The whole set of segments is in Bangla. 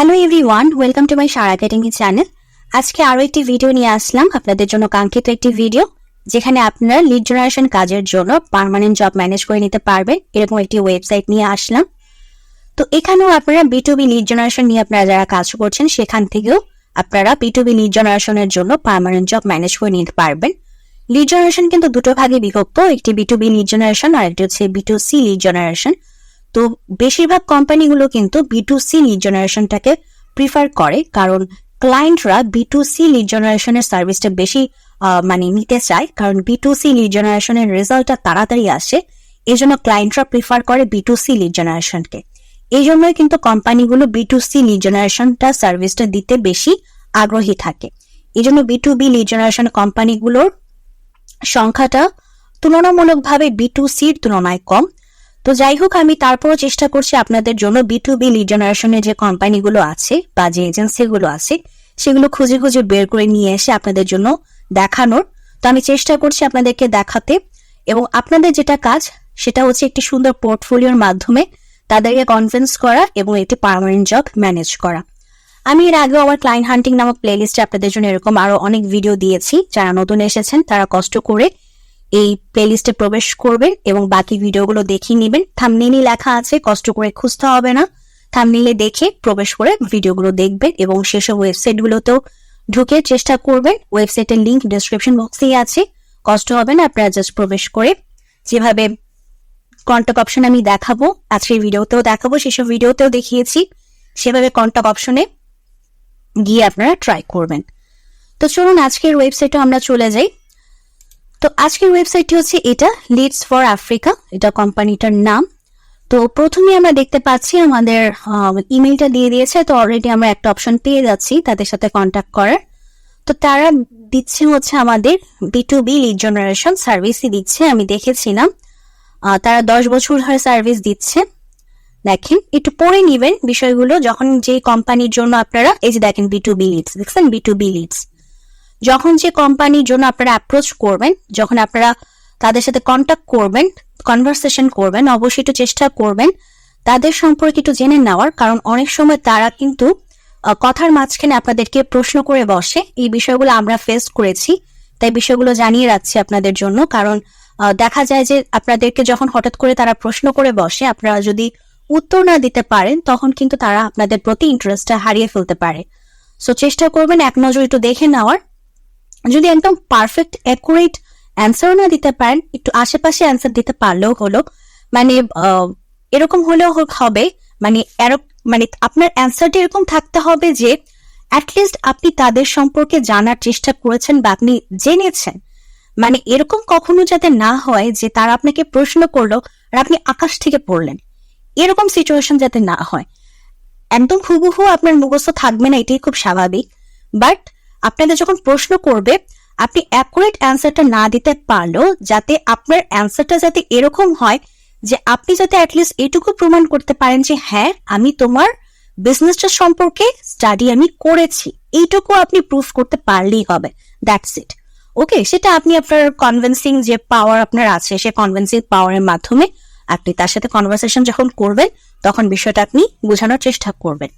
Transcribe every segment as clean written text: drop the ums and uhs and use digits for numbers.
Hello everyone, welcome to my Sara academy channel. আজকে আরো একটি ভিডিও নিয়ে আসলাম আপনাদের জন্য, কাঙ্ক্ষিত একটি ভিডিও যেখানে আপনারা লিড জেনারেশন কাজের জন্য পার্মানেন্ট জব ম্যানেজ করে নিতে পারবেন, এরকম একটি ওয়েবসাইট নিয়ে আসলাম। তো এখানেও আপনারা B2B লিড জেনারেশন নিয়ে আপনারা যারা কাজ করছেন সেখান থেকেও আপনারা B2B লিড জেনারেশনের জন্য পার্মানেন্ট জব ম্যানেজ করে নিতে পারবেন। লিড জেনারেশন কিন্তু দুটো ভাগে বিভক্ত, একটি B2B লিড জেনারেশন আর একটি হচ্ছে B2C লিড জেনারেশন। তো বেশিরভাগ কোম্পানিগুলো কিন্তু B2C লিড জেনারেশনটাকে প্রিফার করে, কারণ ক্লায়েন্টরা B2C লিড জেনারেশনের সার্ভিসটা বেশি নিতে চায়, কারণ B2C লিড জেনারেশনের রেজাল্টটা তাড়াতাড়ি আসে। এই জন্য ক্লায়েন্টরা প্রিফার করে B2C লিড জেনারেশনকে। এই জন্যই কিন্তু কোম্পানিগুলো B2C লিড জেনারেশনটা সার্ভিসটা দিতে বেশি আগ্রহী থাকে। এই জন্য B2B লিড জেনারেশন কোম্পানিগুলোর সংখ্যাটা তুলনামূলকভাবে B2Cর তুলনায় কম। তো যাই হোক, আমি তারপরও চেষ্টা করছি আপনাদের জন্য B2B লিড জেনারেশনের যে কোম্পানিগুলো আছে বা যে এজেন্সিগুলো আছে সেগুলো খুঁজে খুঁজে বের করে নিয়ে এসে আপনাদের জন্য দেখানোর। তো আমি চেষ্টা করছি আপনাদেরকে দেখাতে, এবং আপনাদের যেটা কাজ সেটা হচ্ছে একটি সুন্দর পোর্টফোলিওর মাধ্যমে তাদেরকে কনভিন্স করা এবং একটি পার্মানেন্ট জব ম্যানেজ করা। আমি এর আগেও আমার ক্লায়েন্ট হান্টিং নামক প্লেলিস্টে আপনাদের জন্য এরকম আরো অনেক ভিডিও দিয়েছি। যারা নতুন এসেছেন তারা কষ্ট করে এই প্লেলিস্টে প্রবেশ করবেন এবং বাকি ভিডিওগুলো দেখে নেবেন। থাম্বনেইলে লেখা আছে, কষ্ট করে খুঁজতে হবে না, থাম্বনেইলে দেখে প্রবেশ করে ভিডিওগুলো দেখবেন এবং সেসব ওয়েবসাইটগুলোতেও ঢুকে চেষ্টা করবেন। ওয়েবসাইটের লিংক ডেসক্রিপশন বক্সেই আছে, কষ্ট হবে না, আপনারা জাস্ট প্রবেশ করে যেভাবে কন্টাক্ট অপশন আমি দেখাবো, আজকের ভিডিওতেও দেখাবো, সেসব ভিডিওতেও দেখিয়েছি, সেভাবে কন্টাক্ট অপশনে গিয়ে আপনারা ট্রাই করবেন। তো চলুন আজকের ওয়েবসাইটে আমরা চলে যাই। তো আজকের ওয়েবসাইটটি হচ্ছে এটা, লিডস ফর আফ্রিকা, এটা কোম্পানিটার নাম। তো প্রথমে আমরা দেখতে পাচ্ছি আমাদের ইমেলটা দিয়ে দিয়েছে। তো অলরেডি আমরা একটা অপশন পেয়ে যাচ্ছি তাদের সাথে কন্ট্যাক্ট করার। তো তারা দিচ্ছে হচ্ছে আমাদের B2B লিড জেনারেশন সার্ভিসই দিচ্ছে, আমি দেখেছিলাম। তারা 10 বছর ধরে সার্ভিস দিচ্ছে। দেখেন, একটু পড়ে নিবেন বিষয়গুলো। যখন যে কোম্পানির জন্য আপনারা, এই যে দেখেন B2B লিডস, দেখছেন B2B লিডস, যখন যে কোম্পানির জন্য আপনারা অ্যাপ্রোচ করবেন, যখন আপনারা তাদের সাথে কন্ট্যাক্ট করবেন, কনভারসেশন করবেন, অবশ্যই একটু চেষ্টা করবেন তাদের সম্পর্কে একটু জেনে নেওয়ার, কারণ অনেক সময় তারা কিন্তু কথার মাঝখানে আপনাদেরকে প্রশ্ন করে বসে। এই বিষয়গুলো আমরা ফেস করেছি, তাই বিষয়গুলো জানিয়ে রাখছি আপনাদের জন্য। কারণ দেখা যায় যে আপনাদেরকে যখন হঠাৎ করে তারা প্রশ্ন করে বসে, আপনারা যদি উত্তর না দিতে পারেন তখন কিন্তু তারা আপনাদের প্রতি ইন্টারেস্টটা হারিয়ে ফেলতে পারে। সো চেষ্টা করবেন এক নজর একটু দেখে নেওয়ার। যদি একদম পারফেক্ট অ্যাকুরেট অ্যান্সারও না দিতে পারেন, একটু আশেপাশে অ্যান্সার দিতে পারলেও হলো, এরকম হলেও হবে, আপনার অ্যান্সারটা এরকম থাকতে হবে যে অ্যাটলিস্ট আপনি তাদের সম্পর্কে জানার চেষ্টা করেছেন বা আপনি জেনেছেন। এরকম কখনো যাতে না হয় যে তারা আপনাকে প্রশ্ন করলো আর আপনি আকাশ থেকে পড়লেন, এরকম সিচুয়েশন যাতে না হয়। একদম হুবহু আপনার মুখস্থ থাকবে না, এটাই খুব স্বাভাবিক। বাট আপনাদের যখন প্রশ্ন করবে, আপনি অ্যাকুরেট অ্যান্সারটা না দিতে পারলেও যাতে আপনার অ্যান্সারটা যাতে এরকম হয় যে আপনি যাতে অ্যাটলিস্ট এটুকু প্রমাণ করতে পারেন যে হ্যাঁ, আমি তোমার বিজনেসটা সম্পর্কে স্টাডি আমি করেছি, এইটুকু আপনি প্রুফ করতে পারলেই হবে। That's it. ওকে, সেটা আপনি আপনার কনভিন্সিং যে পাওয়ার আপনার আছে, সে কনভিন্সিং পাওয়ারের মাধ্যমে আপনি তার সাথে কনভারসেশন যখন করবেন তখন বিষয়টা আপনি বোঝানোর চেষ্টা করবেন।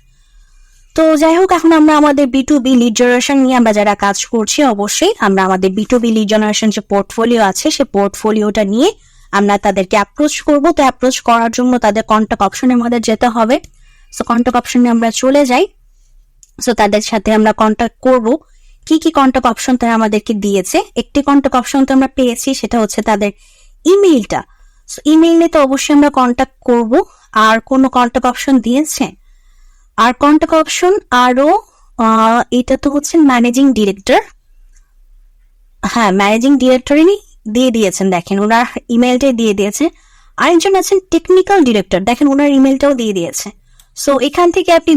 তো যাই হোক, এখন আমরা আমাদের B2B লিড জেনারেশন নিয়ে আমরা যারা কাজ করছি, অবশ্যই আমরা আমাদের B2B লিড জেনারেশন যে পোর্টফোলিও আছে সে পোর্টফোলিওটা নিয়ে আমরা তাদেরকে অ্যাপ্রোচ করব। তো অ্যাপ্রোচ করার জন্য তাদের কন্ট্যাক্ট অপশনে আমাদের যেতে হবে। সো কন্ট্যাক্ট অপশনে আমরা চলে যাই। সো তাদের সাথে আমরা কন্ট্যাক্ট করব। কি কি কন্ট্যাক্ট অপশন তারা আমাদেরকে দিয়েছে, একটি কন্ট্যাক্ট অপশন তো আমরা পেয়েছি, সেটা হচ্ছে তাদের ইমেইলটা। সো ইমেইলে তো অবশ্যই আমরা কন্ট্যাক্ট করব। আর কোনো কন্ট্যাক্ট অপশন দিয়েছে? আর কন্ট্যাক্ট অপশন আরো এটা তো হচ্ছে ম্যানেজিং ডিরেক্টর। হ্যাঁ, ম্যানেজিং ডিরেক্টরই দিয়ে দিয়েছেন, দেখেন ওনার ইমেলটাই দিয়ে দিয়েছে। আরেকজন আছেন টেকনিক্যাল ডিরেক্টর, দেখেন ওনার ইমেলটাও দিয়ে দিয়েছে। সো এখান থেকে আপনি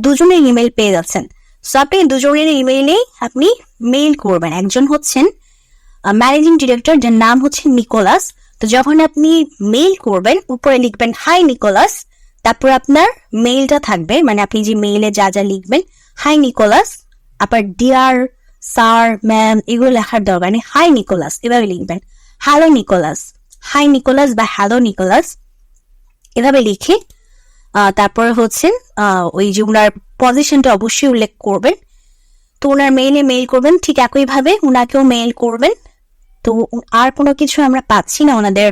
দুজনের ইমেল পেয়ে যাচ্ছেন। সো আপনি দুজনের ইমেইলেই আপনি মেইল করবেন। একজন হচ্ছেন ম্যানেজিং ডিরেক্টর, যার নাম হচ্ছে নিকোলাস। তো যখন আপনি মেইল করবেন, উপরে লিখবেন হাই নিকোলাস, তারপর আপনার মেইলটা থাকবে, আপনি যে মেইলে যা যা লিখবেন, হাই নিকোলাস, আপনার ডিয়ার স্যার, ম্যাম, এগুলো লেখার দরকার নেই, হাই নিকোলাস এভাবে লিখবেন। হ্যালো নিকোলাস, হাই নিকোলাস বা হ্যালো নিকোলাস এভাবে লিখে তারপরে হচ্ছে ওই যে ওনার পজিশনটা অবশ্যই উল্লেখ করবেন। তো ওনার মেইলে মেইল করবেন, ঠিক একইভাবে ওনাকেও মেইল করবেন। তো আর কোনো কিছু আমরা পাচ্ছি না ওনাদের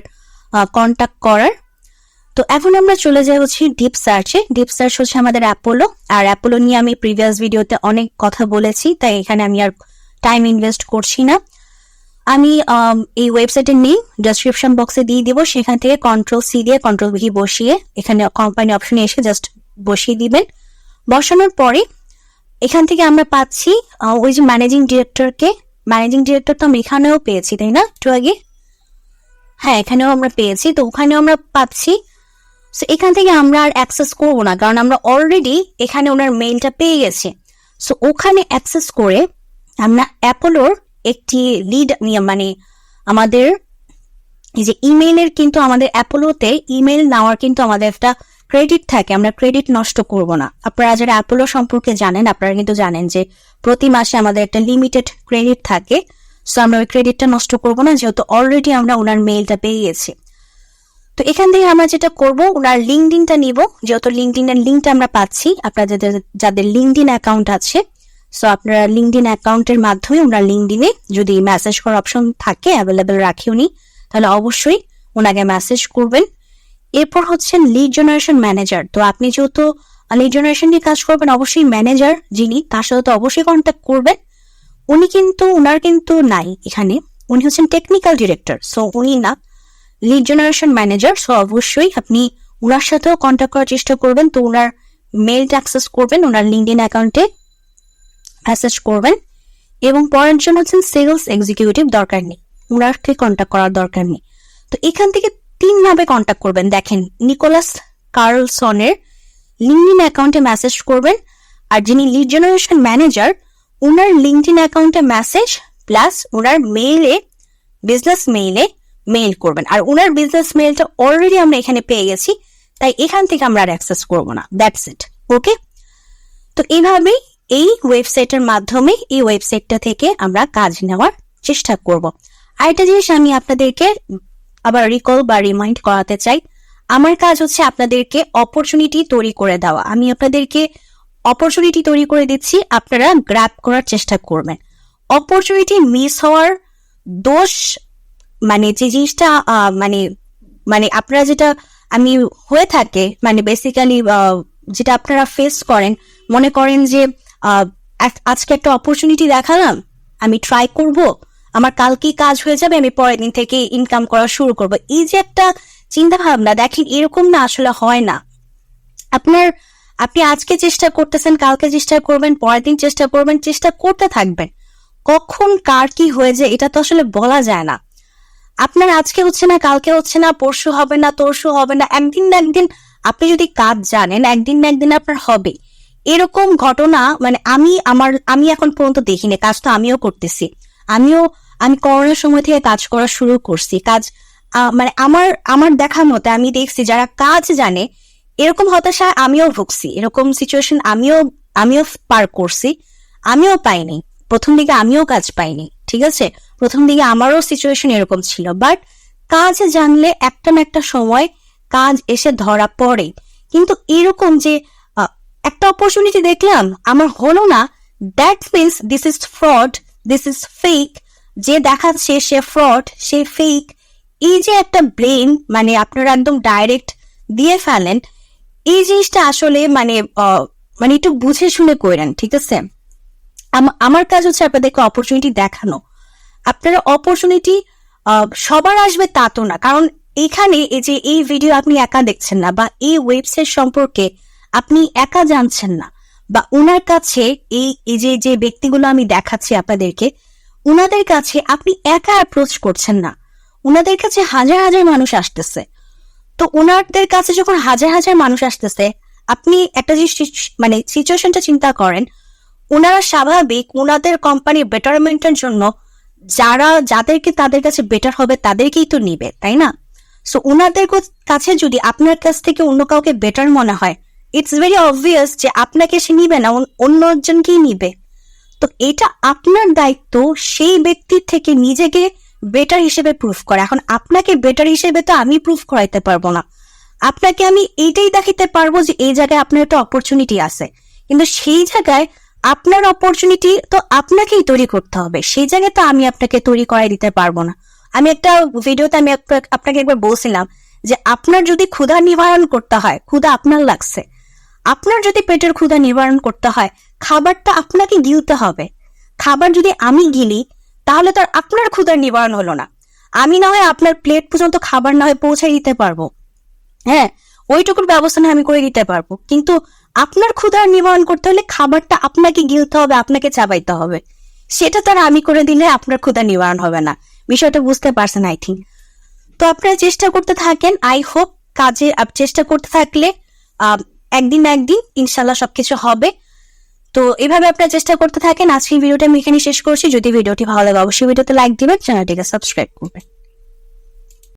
কন্ট্যাক্ট করার। তো এখন আমরা চলে যাই হচ্ছে ডিপ সার্চে। ডিপ সার্চ হচ্ছে আমাদের অ্যাপোলো, আর অ্যাপোলো নিয়ে আমি প্রিভিয়াস ভিডিওতে অনেক কথা বলেছি, তাই এখানে আমি আর টাইম ইনভেস্ট করছি না। আমি এই ওয়েবসাইটের লিঙ্ক ডেসক্রিপশন বক্সে দিয়ে দিব, সেখান থেকে Ctrl+C দিয়ে Ctrl+V বসিয়ে এখানে কোম্পানি অপশনে এসে জাস্ট বসিয়ে দিবেন। বসানোর পরে এখান থেকে আমরা পাচ্ছি ওই যে ম্যানেজিং ডিরেক্টরকে। ম্যানেজিং ডিরেক্টর তো আমরা এখানেও পেয়েছি, তাই না? একটু আগে হ্যাঁ এখানেও আমরা পেয়েছি, তো ওখানেও আমরা পাচ্ছি। সো এখান থেকে আমরা আর অ্যাক্সেস করবো না, কারণ আমরা অলরেডি এখানে ওনার মেইলটা পেয়ে গেছি। সো ওখানে অ্যাক্সেস করে আমরা অ্যাপোলোর একটি লিড মানে আমাদের এই যে ইমেইলের, কিন্তু আমাদের অ্যাপোলোতে ইমেইল নেওয়ার কিন্তু আমাদের একটা ক্রেডিট থাকে, আমরা ক্রেডিট নষ্ট করব না। আপনারা যারা অ্যাপোলো সম্পর্কে জানেন আপনারা কিন্তু জানেন যে প্রতি মাসে আমাদের একটা লিমিটেড ক্রেডিট থাকে। সো আমরা ওই ক্রেডিটটা নষ্ট করব না, যেহেতু অলরেডি আমরা ওনার মেইলটা পেয়ে গেছি। তো এখান থেকে আমরা যেটা করব, ওনার লিঙ্কডিনটা নিব, যেহেতু লিঙ্কডিনের লিঙ্কটা আমরা পাচ্ছি। আপনারা যাদের লিঙ্কডিন অ্যাকাউন্ট আছে, সো আপনারা লিঙ্কডিন অ্যাকাউন্টের মাধ্যমে ওনার লিঙ্কডিনে যদি মেসেজ করার অপশন থাকে, অ্যাভেলেবেল রাখি উনি, তাহলে অবশ্যই ওনাকে মেসেজ করবেন। এরপর হচ্ছে লিড জেনারেশন ম্যানেজার। তো আপনি যেহেতু লিড জেনারেশন নিয়ে কাজ করবেন, অবশ্যই ম্যানেজার যিনি তার সাথে তো অবশ্যই কন্ট্যাক্ট করবেন। ওনার কিন্তু নাই এখানে, উনি হচ্ছেন টেকনিক্যাল ডিরেক্টর, সো উনি না লিড জেনারেশন ম্যানেজার। সো অবশ্যই আপনি ওনার সাথেও কন্ট্যাক্ট করার চেষ্টা করবেন। তো ওনার মেইলটা অ্যাক্সেস করবেন, ওনার লিঙ্কডিন অ্যাকাউন্টে মেসেজ করবেন। এবং পরের জন্য হচ্ছেন সেলস এক্সিকিউটিভ, দরকার নেই, ওনারকে কন্ট্যাক্ট করার দরকার নেই। তো এখান থেকে 3 ভাবে কন্ট্যাক্ট করবেন। দেখেন, নিকোলাস কার্লসনের লিঙ্কডিন অ্যাকাউন্টে মেসেজ করবেন, আর যিনি লিড জেনারেশন ম্যানেজার ওনার লিঙ্কডিন অ্যাকাউন্টে মেসেজ প্লাস ওনার মেইলে, বিজনেস মেইলে মেইল করবেন। আর ওনার বিজনেস মেইলটা অলরেডি আমরা এখানে পেয়ে গেছি, তাই এখান থেকে আমরা আর অ্যাক্সেস করবো না। দ্যাটস ইট, ওকে। তো এইভাবেই এই ওয়েবসাইটের মাধ্যমে এই ওয়েবসাইটটা থেকে আমরা কাজ নেওয়ার চেষ্টা করব। আরেকটা জিনিস আমি আপনাদেরকে আবার রিকল বা রিমাইন্ড করাতে চাই, আমার কাজ হচ্ছে আপনাদেরকে অপরচুনিটি তৈরি করে দেওয়া। আমি আপনাদেরকে অপরচুনিটি তৈরি করে দিচ্ছি, আপনারা গ্র্যাব করার চেষ্টা করবেন। অপরচুনিটি মিস হওয়ার দোষ মানে যে জিনিসটা মানে আপনারা যেটা আমি হয়ে থাকে, মানে বেসিক্যালি যেটা আপনারা ফেস করেন, মনে করেন যে আজকে একটা অপরচুনিটি দেখালাম, আমি ট্রাই করব, আমার কালকেই কাজ হয়ে যাবে, আমি পরের দিন থেকে ইনকাম করা শুরু করব, এই যে একটা চিন্তা ভাবনা, দেখেন এরকম না, আসলে হয় না। আপনি আজকে চেষ্টা করতেছেন, কালকে চেষ্টা করবেন, পরের দিন চেষ্টা করবেন, চেষ্টা করতে থাকবেন। কখন কার কি হয়ে যায় এটা তো আসলে বলা যায় না। আপনার আজকে হচ্ছে না, কালকে হচ্ছে না, পরশু হবে না, তরশু হবে না, একদিন না একদিন আপনি যদি কাজ জানেন, একদিন না একদিন আপনার হবে। এরকম ঘটনা মানে আমি এখন পর্যন্ত দেখিনি। কাজ তো আমিও করতেছি, আমি করোনার সময় থেকে কাজ করা শুরু করছি। কাজ মানে আমার দেখার মতে আমি দেখছি যারা কাজ জানে, এরকম হতাশা আমিও ভুগছি, এরকম সিচুয়েশন আমিও পার করছি, আমিও পাইনি। প্রথম দিকে আমিও কাজ পাইনি, ঠিক আছে, প্রথম দিকে আমারও সিচুয়েশন এরকম ছিল। বাট কাজ জানলে একটা না একটা সময় কাজ এসে ধরা পড়ে। কিন্তু এরকম যে একটা অপরচুনিটি দেখলাম আমার হলো না, that means this is fraud, this is fake. যে দেখাচ্ছে সে ফ্রড, সে ফেক, এই যে একটা ব্লেম মানে আপনারা একদম ডাইরেক্ট দিয়ে ফেলেন, এই জিনিসটা আসলে মানে একটু বুঝে শুনে করেন, ঠিক আছে। আমার কাজ হচ্ছে আপনাদেরকে অপরচুনিটি দেখানো। আপনারা অপরচুনিটি সবার আসবে তা তো না, কারণ এখানে এই যে এই ভিডিও আপনি একা দেখছেন না, বা এই ওয়েবসাইট সম্পর্কে আপনি একা জানছেন না, বা ওনার কাছে এই যে ব্যক্তিগুলো আমি দেখাচ্ছি আপনাদেরকে, উনাদের কাছে আপনি একা অ্যাপ্রোচ করছেন না, উনাদের কাছে হাজার হাজার মানুষ আসতেছে। তো ওনাদের কাছে যখন হাজার হাজার মানুষ আসতেছে, আপনি একটা জিনিস মানে সিচুয়েশনটা চিন্তা করেন, ওনারা স্বাভাবিক ওনাদের কোম্পানির বেটারমেন্টের জন্য যাদেরকে তাদের কাছে বেটার হবে তাদেরকেই তো নিবে, তাই না? সো ওনাদের কাছে যদি আপনার কাছ থেকে অন্য কাউকে বেটার মনে হয়, ইটস ভেরি অবভিয়াস যে আপনাকে সে নিবে না, অন্য একজনকেই নিবে। তো এটা আপনার দায়িত্ব সেই ব্যক্তির থেকে নিজেকে বেটার হিসেবে প্রুফ করা। এখন আপনাকে বেটার হিসেবে তো আমি প্রুফ করাইতে পারবো না, আপনাকে আমি এইটাই দেখাতে পারবো যে এই জায়গায় আপনার একটা অপরচুনিটি আছে, কিন্তু সেই জায়গায় আপনার অপরচুনিটি তো আপনাকেই তৈরি করতে হবে। সেই জায়গায় তো আমি আপনাকে তৈরি করাই দিতে পারবো না। আমি একটা ভিডিওতে আমি আপনাকে একবার বলছিলাম যে আপনার যদি ক্ষুধা নিবারণ করতে হয়, ক্ষুধা আপনার লাগছে, আপনার যদি পেটের ক্ষুধা নিবারণ করতে হয়, খাবারটা আপনাকে গিলতে হবে। খাবার যদি আমি গিলি তাহলে তো আর আপনার ক্ষুধার নিবারণ হলো না। আমি না হয় আপনার প্লেট পর্যন্ত খাবার না হয় পৌঁছাই দিতে পারবো, হ্যাঁ, ওইটুকুর ব্যবস্থা না আমি করে দিতে পারবো, কিন্তু আপনার ক্ষুধার নিবারণ করতে হলে খাবারটা আপনাকে গিলতে হবে, আপনাকে চাবাইতে হবে। সেটা তো আর আমি করে দিলে আপনার ক্ষুধা নিবারণ হবে না। বিষয়টা বুঝতে পারছেন আই থিঙ্ক। তো আপনারা চেষ্টা করতে থাকেন, আই হোপ কাজে চেষ্টা করতে থাকলে একদিন না একদিন ইনশাল্লাহ সবকিছু হবে। তো এভাবে আপনারা চেষ্টা করতে থাকেন। আজকের ভিডিওটা আমি এখানে শেষ করছি। যদি ভিডিওটি ভালো লাগে অবশ্যই ভিডিওতে লাইক দিবেন, চ্যানেলটিকে সাবস্ক্রাইব করবেন।